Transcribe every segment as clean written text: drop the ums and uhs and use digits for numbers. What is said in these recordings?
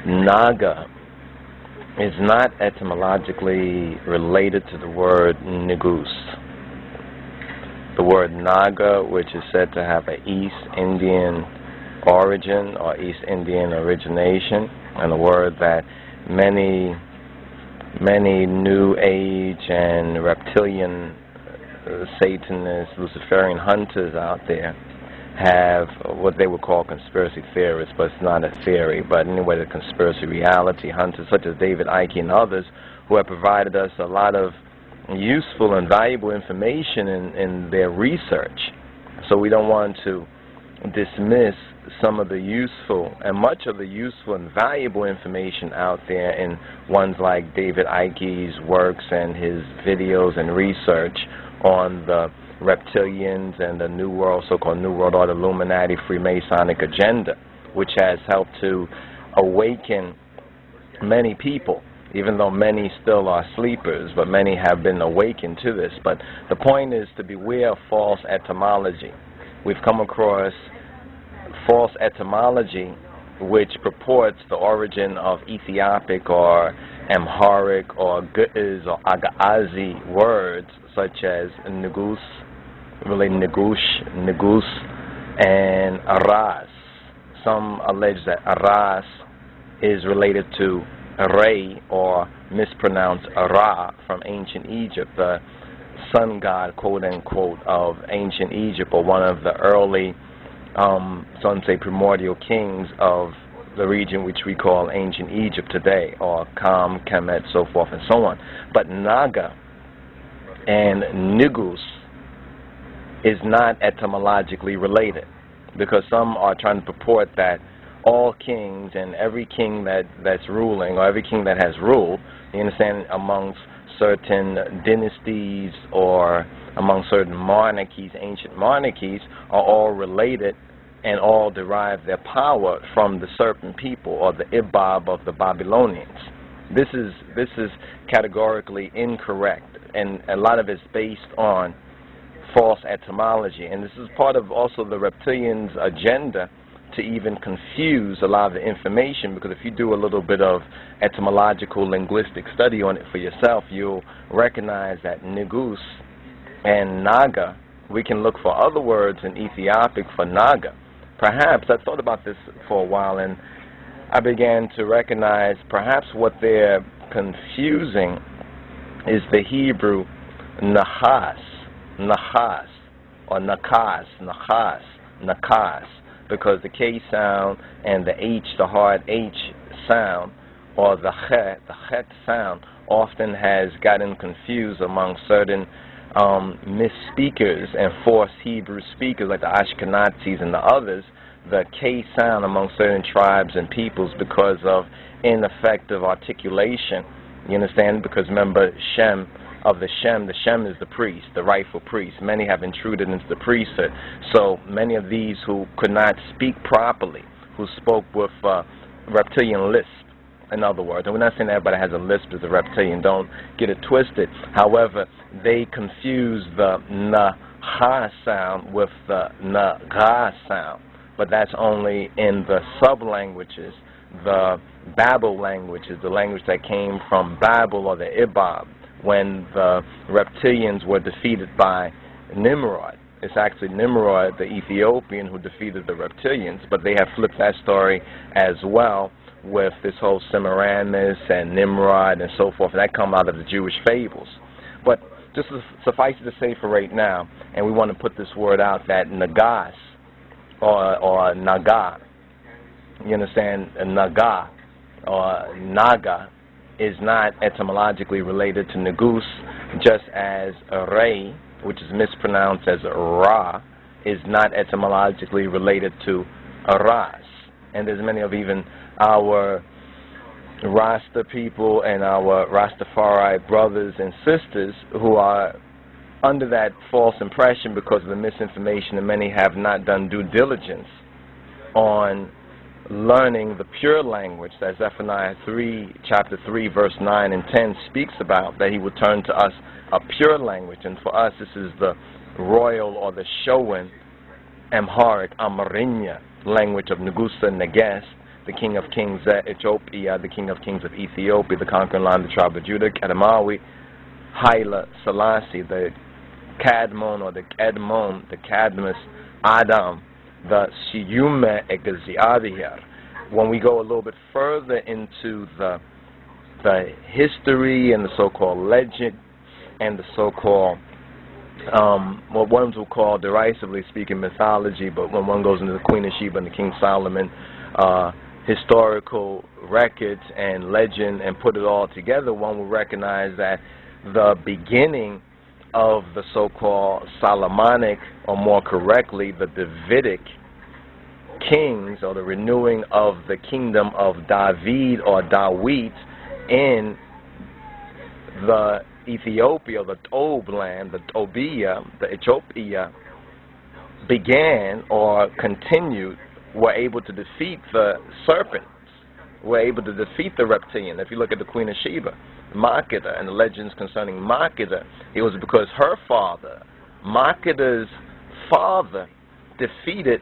NAGA is not etymologically related to the word NEGUS. The word NAGA, which is said to have an East Indian origin or East Indian origination, and a word that many New Age and reptilian Satanist, Luciferian hunters out there have what they would call conspiracy theorists, but it's not a theory, but anyway, the conspiracy reality hunters such as David Icke and others who have provided us a lot of useful and valuable information in their research. So we don't want to dismiss some of the useful and much of the useful and valuable information out there in ones like David Icke's works and his videos and research on the reptilians and the New World, so-called New World Order, Illuminati, Freemasonic agenda, which has helped to awaken many people, even though many still are sleepers, but many have been awakened to this. But the point is to beware of false etymology. We've come across false etymology which purports the origin of Ethiopic or Amharic or Ge'ez or Agaazi words such as Negus, really Negus, and RAS. Some allege that RAS is related to Re, or mispronounced Ra, from ancient Egypt, the sun god, quote-unquote, of ancient Egypt, or one of the early, some say primordial kings of the region which we call ancient Egypt today, or Kam, Kemet, so forth and so on. But Naga and Negus is not etymologically related, because some are trying to purport that all kings and every king that's ruling, or every king that has ruled, you understand, amongst certain dynasties or among certain monarchies, ancient monarchies, are all related and all derive their power from the serpent people or the Ibab of the Babylonians. This is categorically incorrect, and a lot of it's based on false etymology, and this is part of also the reptilians' agenda to even confuse a lot of the information, because if you do a little bit of etymological linguistic study on it for yourself, you'll recognize that Negus and Naga, we can look for other words in Ethiopic for Naga. Perhaps, I thought about this for a while, and I began to recognize perhaps what they're confusing is the Hebrew Nahas, or Nakas, because the K sound and the H, the hard H sound, or the chet sound, often has gotten confused among certain misspeakers and forced Hebrew speakers like the Ashkenazis and the others, the K sound among certain tribes and peoples, because of ineffective articulation. You understand? Because remember, Shem is the priest, the rightful priest. Many have intruded into the priesthood. So many of these who could not speak properly, who spoke with reptilian lisp, in other words. And we're not saying everybody has a lisp as a reptilian, don't get it twisted. However, they confuse the na-ha sound with the na-ga sound. But that's only in the sub-languages, the Babel languages, the language that came from Babel or the Ibab, when the reptilians were defeated by Nimrod. It's actually Nimrod, the Ethiopian, who defeated the reptilians, but they have flipped that story as well with this whole Semiramis and Nimrod and so forth. That come out of the Jewish fables. But just suffice it to say for right now, and we want to put this word out, that Nagas or Naga, you understand, Naga or Naga is not etymologically related to Negus, just as Re, which is mispronounced as Ra, is not etymologically related to Ras. And there's many of even our Rasta people and our Rastafari brothers and sisters who are under that false impression because of the misinformation, and many have not done due diligence on learning the pure language that Zephaniah chapter 3, verse 9 and 10 speaks about, that he would turn to us a pure language. And for us, this is the royal or the Showan Amharic Amarinya language of Negusa and Neges, the king of kings of Ethiopia, the king of kings of Ethiopia, the conquering line of the tribe of Judah, Kedemawi, Haile Selassie, the Kadmon or the Kedmon, the Cadmus, Adam, the Siyume Egeziadihir. When we go a little bit further into the history and the so-called legend and the so-called what ones will call, derisively speaking, mythology, but when one goes into the Queen of Sheba and the King Solomon historical records and legend and put it all together, one will recognize that the beginning of the so-called Solomonic, or more correctly, the Davidic kings, or the renewing of the kingdom of David or Dawit in the Ethiopia, the Tob land, the Tobiya, the Ethiopia, began or continued, were able to defeat the serpents, were able to defeat the reptilian. If you look at the Queen of Sheba, Makeda, and the legends concerning Makeda, it was because her father, Makeda's father, defeated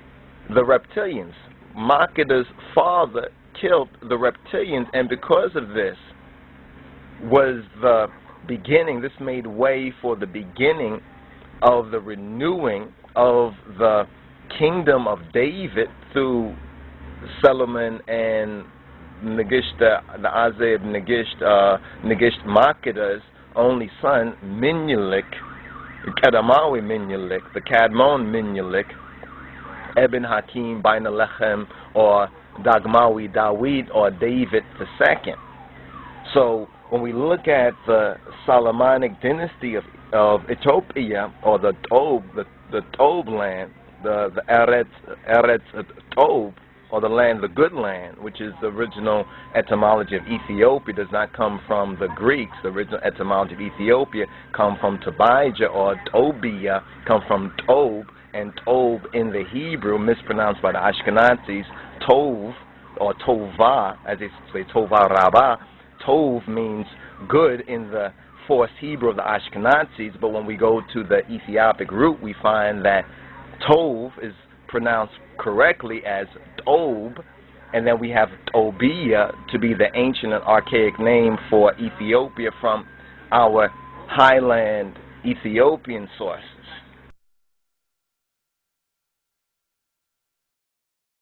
the reptilians. Makeda's father killed the reptilians, and because of this was the beginning, this made way for the beginning of the renewing of the kingdom of David through Solomon and Negish, the Azeb Negish Makeda's only son, Menelik, Kedemawi Menelik, the Kadmon Menelik, Ibn Hakim Bain Alechem, or Dagmawi Dawid, or David II. So when we look at the Solomonic dynasty of Ethiopia, or the Tob land, the Eretz Tob, or the land, the good land, which is the original etymology of Ethiopia, does not come from the Greeks. The original etymology of Ethiopia come from Tobiya or Tobiya, come from Tob, and Tob in the Hebrew, mispronounced by the Ashkenazis, Tov or Tova, as they say, Tova Rabbah. Tov means good in the forced Hebrew of the Ashkenazis, but when we go to the Ethiopic root, we find that Tov is pronounced correctly as Tob, and then we have Tobiya to be the ancient and archaic name for Ethiopia from our highland Ethiopian source.